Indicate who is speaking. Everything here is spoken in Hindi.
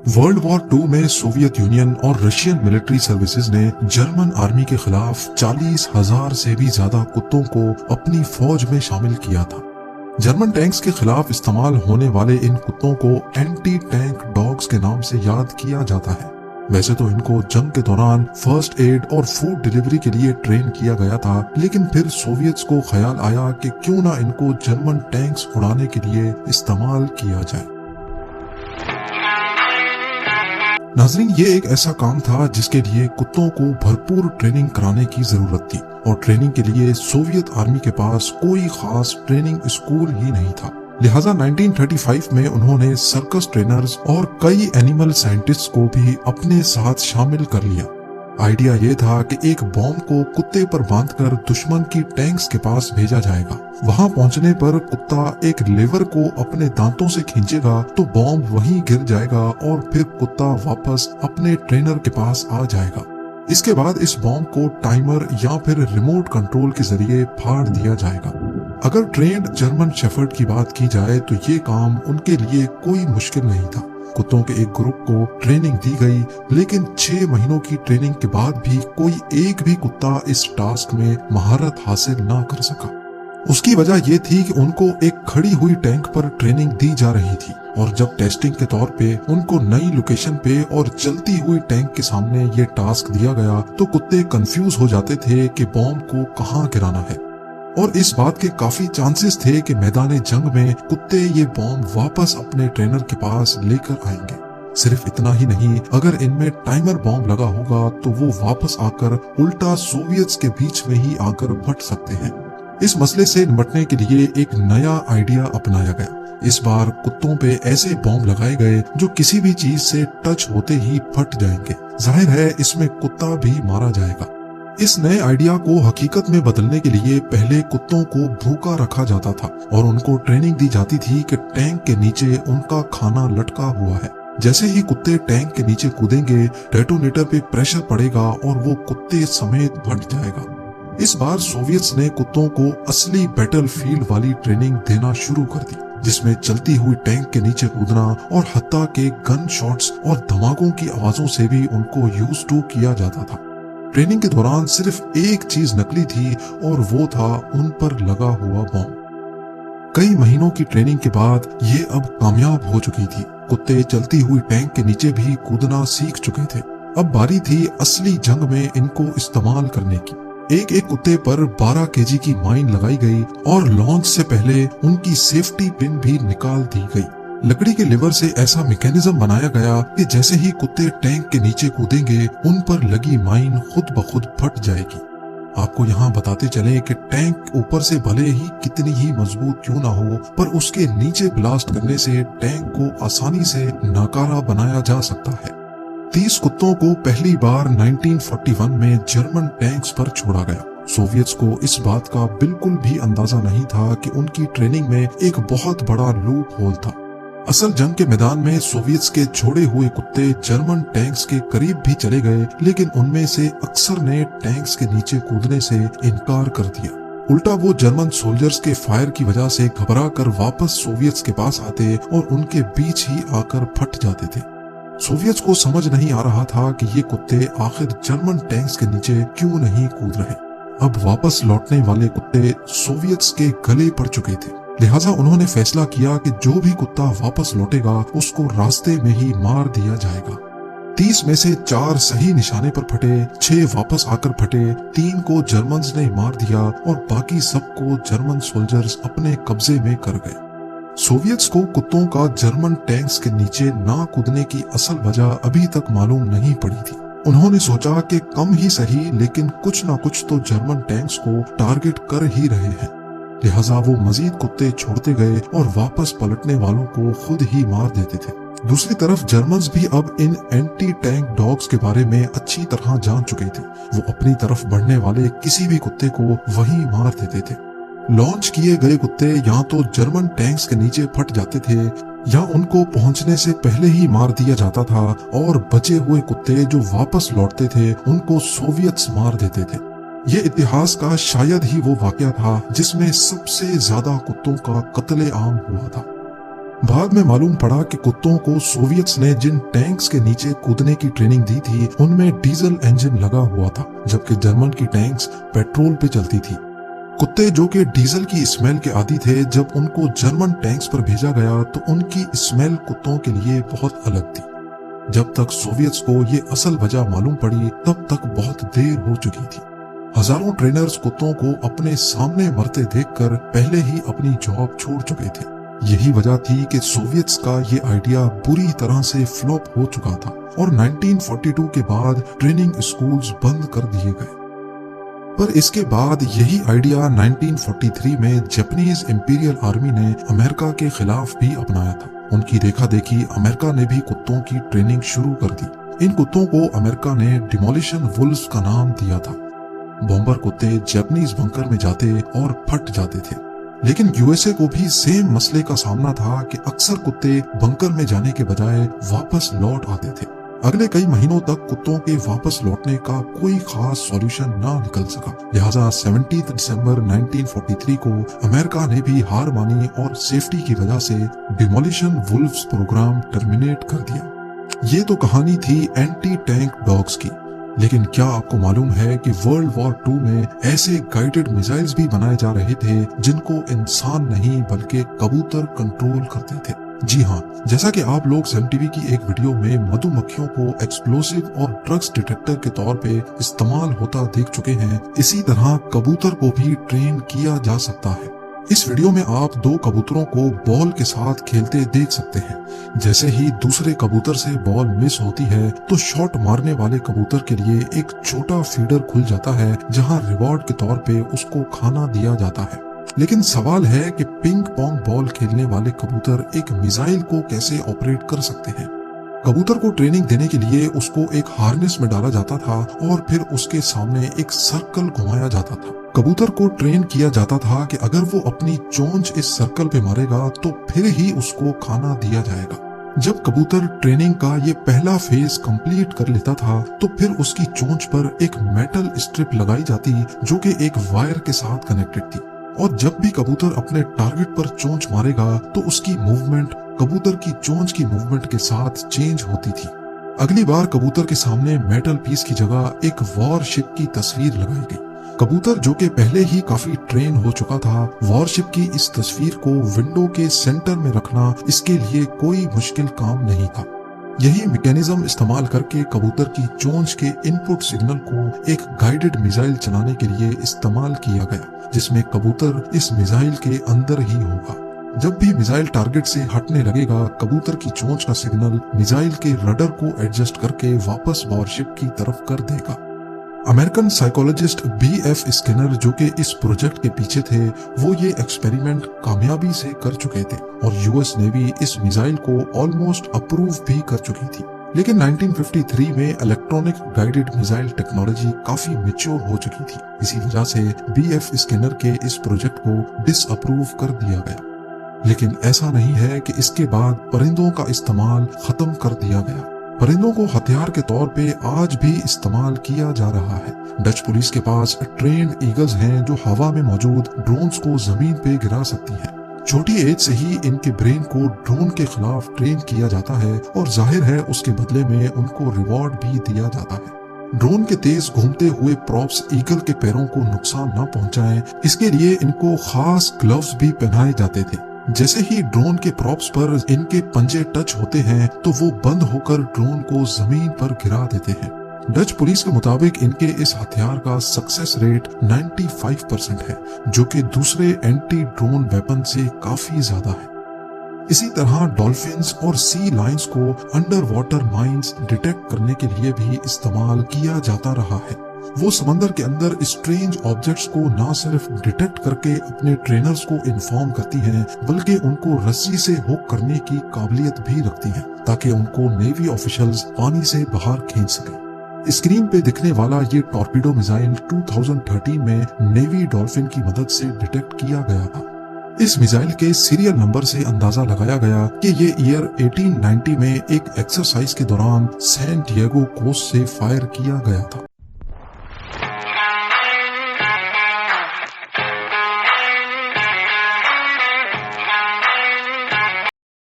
Speaker 1: वर्ल्ड वॉर 2 में सोवियत यूनियन और रशियन मिलिट्री सर्विसेज ने जर्मन आर्मी के खिलाफ 40,000 से भी ज्यादा कुत्तों को अपनी फौज में शामिल किया था। जर्मन टैंक्स के खिलाफ इस्तेमाल होने वाले इन कुत्तों को एंटी टैंक डॉग्स के नाम से याद किया जाता है। वैसे तो इनको जंग के दौरान फर्स्ट एड और फूड डिलीवरी के लिए ट्रेन किया गया था, लेकिन फिर सोवियत्स को ख्याल आया कि क्यों ना इनको जर्मन टैंक्स उड़ाने के लिए इस्तेमाल किया जाए। नाजरीन, ये एक ऐसा काम था जिसके लिए कुत्तों को भरपूर ट्रेनिंग कराने की जरूरत थी और ट्रेनिंग के लिए सोवियत आर्मी के पास कोई खास ट्रेनिंग स्कूल ही नहीं था। लिहाजा 1935 में उन्होंने सर्कस ट्रेनर्स और कई एनिमल साइंटिस्ट्स को भी अपने साथ शामिल कर लिया। आइडिया ये था कि एक बॉम्ब को कुत्ते पर बांधकर दुश्मन की टैंक्स के पास भेजा जाएगा। वहां पहुंचने पर कुत्ता एक लेवर को अपने दांतों से खींचेगा तो बॉम्ब वहीं गिर जाएगा और फिर कुत्ता वापस अपने ट्रेनर के पास आ जाएगा। इसके बाद इस बॉम्ब को टाइमर या फिर रिमोट कंट्रोल के जरिए फाड़ दिया जाएगा। अगर ट्रेंड जर्मन शेफर्ड की बात की जाए तो ये काम उनके लिए कोई मुश्किल नहीं था। कुत्तों के एक ग्रुप को ट्रेनिंग दी गई, लेकिन 6 महीनों की ट्रेनिंग के बाद भी कोई एक भी कुत्ता इस टास्क में महारत हासिल ना कर सका। उसकी वजह यह थी कि उनको एक खड़ी हुई टैंक पर ट्रेनिंग दी जा रही थी और जब टेस्टिंग के तौर पे उनको नई लोकेशन पे और चलती हुई टैंक के सामने ये टास्क दिया गया तो कुत्ते कंफ्यूज हो जाते थे कि बॉम्ब को कहाँ गिराना है और इस बात के काफी चांसेस थे कि मैदान जंग में कुत्ते ये बॉम्ब वापस अपने ट्रेनर के पास लेकर आएंगे। सिर्फ इतना ही नहीं, अगर इनमें टाइमर बॉम्ब लगा होगा तो वो वापस आकर उल्टा सोवियत्स के बीच में ही आकर फट सकते हैं। इस मसले से निपटने के लिए एक नया आइडिया अपनाया गया। इस बार कुत्तों पे ऐसे बॉम्ब लगाए गए जो किसी भी चीज से टच होते ही फट जाएंगे। जाहिर है इसमें कुत्ता भी मारा जाएगा। इस नए आइडिया को हकीकत में बदलने के लिए पहले कुत्तों को भूखा रखा जाता था और उनको ट्रेनिंग दी जाती थी कि टैंक के नीचे उनका खाना लटका हुआ है। जैसे ही कुत्ते टैंक के नीचे कूदेंगे, डेटोनेटर पे प्रेशर पड़ेगा और वो कुत्ते समेत फट जाएगा। इस बार सोवियत्स ने कुत्तों को असली बैटलफील्ड वाली ट्रेनिंग देना शुरू कर दी, जिसमें चलती हुई टैंक के नीचे कूदना और हत्ता के गन शॉट्स और धमाकों की आवाजों से भी उनको यूज टू किया जाता था। ट्रेनिंग के दौरान सिर्फ एक चीज नकली थी और वो था उन पर लगा हुआ बॉम्ब। कई महीनों की ट्रेनिंग के बाद ये अब कामयाब हो चुकी थी। कुत्ते चलती हुई टैंक के नीचे भी कूदना सीख चुके थे। अब बारी थी असली जंग में इनको इस्तेमाल करने की। एक एक कुत्ते पर 12 केजी की माइन लगाई गई और लॉन्च से पहले उनकी सेफ्टी पिन भी निकाल दी गई। लकड़ी के लिवर से ऐसा मैकेनिज्म बनाया गया कि जैसे ही कुत्ते टैंक के नीचे कूदेंगे उन पर लगी माइन खुद ब खुद फट जाएगी। आपको यहाँ बताते चले कि टैंक ऊपर से भले ही कितनी ही मजबूत क्यों ना हो, पर उसके नीचे ब्लास्ट करने से टैंक को आसानी से नाकारा बनाया जा सकता है। 30 कुत्तों को पहली बार 1941 में जर्मन टैंक्स पर छोड़ा गया। सोवियत्स को इस बात का बिल्कुल भी अंदाजा नहीं था कि उनकी ट्रेनिंग में एक बहुत बड़ा लूप होल था। असल जंग के मैदान में सोवियत्स के छोड़े हुए कुत्ते जर्मन टैंक्स के करीब भी चले गए, लेकिन उनमें से अक्सर ने टैंक्स के नीचे कूदने से इनकार कर दिया। उल्टा वो जर्मन सोल्जर्स के फायर की वजह से घबरा कर वापस सोवियत्स के पास आते और उनके बीच ही आकर फट जाते थे। सोवियत्स को समझ नहीं आ रहा था कि ये कुत्ते आखिर जर्मन टैंक्स के नीचे क्यों नहीं कूद रहे। अब वापस लौटने वाले कुत्ते सोवियत्स के गले पड़ चुके थे। लिहाजा उन्होंने फैसला किया कि जो भी कुत्ता वापस लौटेगा उसको रास्ते में ही मार दिया जाएगा। 30 में से 4 सही निशाने पर फटे, 6 वापस आकर फटे, 3 को जर्मन्स ने मार दिया और बाकी सबको जर्मन सोल्जर्स अपने कब्जे में कर गए। सोवियत्स को कुत्तों का जर्मन टैंक्स के नीचे ना कूदने की असल वजह अभी तक मालूम नहीं पड़ी थी। उन्होंने सोचा कि कम ही सही लेकिन कुछ ना कुछ तो जर्मन टैंक्स को टारगेट कर ही रहे हैं। लिहाजा वो मजीद कुत्ते छोड़ते गए और वापस पलटने वालों को खुद ही मार देते थे। दूसरी तरफ जर्मन्स भी अब इन एंटी टैंक डॉग्स के बारे में अच्छी तरह जान चुके थे। वो अपनी तरफ बढ़ने वाले किसी भी कुत्ते को वहीं मार देते थे। लॉन्च किए गए कुत्ते या तो जर्मन टैंक्स के नीचे फट जाते थे या उनको पहुंचने से पहले ही मार दिया जाता था और बचे हुए कुत्ते जो वापस लौटते थे उनको सोवियत्स मार देते थे। ये इतिहास का शायद ही वो वाकया था जिसमें सबसे ज्यादा कुत्तों का कत्ले आम हुआ था। बाद में मालूम पड़ा कि कुत्तों को सोवियत्स ने जिन टैंक्स के नीचे कूदने की ट्रेनिंग दी थी उनमें डीजल इंजन लगा हुआ था, जबकि जर्मन की टैंक्स पेट्रोल पे चलती थी। कुत्ते जो कि डीजल की स्मेल के आदी थे, जब उनको जर्मन टैंक्स पर भेजा गया तो उनकी स्मेल कुत्तों के लिए बहुत अलग थी। जब तक सोवियत्स को ये असल वजह मालूम पड़ी तब तक बहुत देर हो चुकी थी। हजारों ट्रेनर्स कुत्तों को अपने सामने मरते देखकर पहले ही अपनी जॉब छोड़ चुके थे। यही वजह थी कि सोवियत्स का ये आइडिया बुरी तरह से फ्लॉप हो चुका था और 1942 के बाद ट्रेनिंग स्कूल्स बंद कर दिए गए। पर इसके बाद यही आइडिया 1943 में जापानीज इंपीरियल आर्मी ने अमेरिका के खिलाफ भी अपनाया था। उनकी देखा देखी अमेरिका ने भी कुत्तों की ट्रेनिंग शुरू कर दी। इन कुत्तों को अमेरिका ने डिमोलिशन वुल्व्स का नाम दिया था। बॉम्बर कुत्ते जापानीज बंकर में जाते और फट जाते थे, लेकिन यूएसए को भी सेम मसले का सामना था कि अक्सर कुत्ते बंकर में जाने के बजाय वापस लौट आते थे। अगले कई महीनों तक कुत्तों के वापस लौटने का कोई खास सॉल्यूशन ना निकल सका। लिहाजा 17 दिसंबर 1943 को अमेरिका ने भी हार मानी और सेफ्टी की वजह से डिमोलिशन वुल्व्स प्रोग्राम टर्मिनेट कर दिया। ये तो कहानी थी एंटी टैंक डॉग्स की, लेकिन क्या आपको मालूम है कि वर्ल्ड वॉर 2 में ऐसे गाइडेड मिसाइल्स भी बनाए जा रहे थे जिनको इंसान नहीं बल्कि कबूतर कंट्रोल करते थे। जी हाँ, जैसा कि आप लोग सन टीवी की एक वीडियो में मधुमक्खियों को एक्सप्लोसिव और ड्रग्स डिटेक्टर के तौर पे इस्तेमाल होता देख चुके हैं, इसी तरह कबूतर को भी ट्रेन किया जा सकता है। इस वीडियो में आप 2 कबूतरों को बॉल के साथ खेलते देख सकते हैं। जैसे ही दूसरे कबूतर से बॉल मिस होती है तो शॉट मारने वाले कबूतर के लिए एक छोटा फीडर खुल जाता है जहां रिवॉर्ड के तौर पे उसको खाना दिया जाता है। लेकिन सवाल है कि पिंग पोंग बॉल खेलने वाले कबूतर एक मिसाइल को कैसे ऑपरेट कर सकते हैं। कबूतर को ट्रेनिंग देने के लिए उसको एक हार्नेस में डाला जाता था और फिर उसके सामने एक सर्कल घुमाया जाता था। कबूतर को ट्रेन किया जाता था कि अगर वो अपनी चोंच इस सर्कल पे मारेगा तो फिर ही उसको खाना दिया जाएगा। जब कबूतर ट्रेनिंग का ये पहला फेज कंप्लीट कर लेता था तो फिर उसकी चोंच पर एक मेटल स्ट्रिप लगाई जाती जो कि एक वायर के साथ कनेक्टेड थी, और जब भी कबूतर अपने टारगेट पर चोंच मारेगा तो उसकी मूवमेंट कबूतर की चोंच की मूवमेंट के साथ चेंज होती थी। अगली बार कबूतर के सामने मेटल पीस की जगह एक वॉरशिप की तस्वीर लगाई गई। कबूतर जो कि पहले ही काफी ट्रेन हो चुका था, वॉरशिप की इस तस्वीर को विंडो के सेंटर में रखना इसके लिए कोई मुश्किल काम नहीं था। यही मैकेनिज्म इस्तेमाल करके कबूतर की चोंच के इनपुट सिग्नल को एक गाइडेड मिसाइल चलाने के लिए इस्तेमाल किया गया, जिसमें कबूतर इस मिसाइल के अंदर ही होगा। जब भी मिसाइल टारगेट से हटने लगेगा, कबूतर की चोंच का सिग्नल मिसाइल के रडर को एडजस्ट करके वापस वॉरशिप की तरफ कर देगा। अमेरिकन साइकोलॉजिस्ट BF स्किनर जो कि इस प्रोजेक्ट के पीछे थे, वो ये एक्सपेरिमेंट कामयाबी से कर चुके थे और यूएस नेवी इस मिसाइल को ऑलमोस्ट अप्रूव भी कर चुकी थी। लेकिन 1953 में इलेक्ट्रॉनिक गाइडेड मिसाइल टेक्नोलॉजी काफी मैच्योर हो चुकी थी। इसी वजह से BF स्किनर के इस प्रोजेक्ट को डिसअप्रूव कर दिया गया। लेकिन ऐसा नहीं है कि इसके बाद परिंदों का इस्तेमाल खत्म कर दिया गया। परिंदों को हथियार के तौर पे आज भी इस्तेमाल किया जा रहा है। डच पुलिस के पास ट्रेन्ड ईगल्स हैं जो हवा में मौजूद ड्रोन्स को जमीन पे गिरा सकती हैं। छोटी एज से ही इनके ब्रेन को ड्रोन के खिलाफ ट्रेन किया जाता है और जाहिर है उसके बदले में उनको रिवॉर्ड भी दिया जाता है। ड्रोन के तेज घूमते हुए प्रॉप्स ईगल के पैरों को नुकसान न पहुंचाएं, इसके लिए इनको खास ग्लव्स भी पहनाए जाते थे। जैसे ही ड्रोन के प्रॉप्स पर इनके पंजे टच होते हैं तो वो बंद होकर ड्रोन को जमीन पर गिरा देते हैं। डच पुलिस के मुताबिक इनके इस हथियार का सक्सेस रेट 95% है, जो कि दूसरे एंटी ड्रोन वेपन से काफी ज्यादा है। इसी तरह डॉल्फिन्स और सी लायंस को अंडर वाटर माइंस डिटेक्ट करने के लिए भी इस्तेमाल किया जाता रहा है। वो समंदर के अंदर स्ट्रेंज ऑब्जेक्ट्स को न सिर्फ डिटेक्ट करके अपने ट्रेनर्स को इन्फॉर्म करती हैं, बल्कि उनको रस्सी से हुक करने की काबिलियत भी रखती हैं, ताकि उनको नेवी ऑफिशियल्स पानी से बाहर खींच सकें। स्क्रीन पे दिखने वाला ये टॉर्पीडो मिसाइल 2013 में नेवी डॉल्फिन की मदद से डिटेक्ट किया गया था। इस मिसाइल के सीरियल नंबर से अंदाजा लगाया गया कि ये ईयर 1890 में एक एक्सरसाइज के दौरान सैन डिएगो कोस्ट से फायर किया गया था।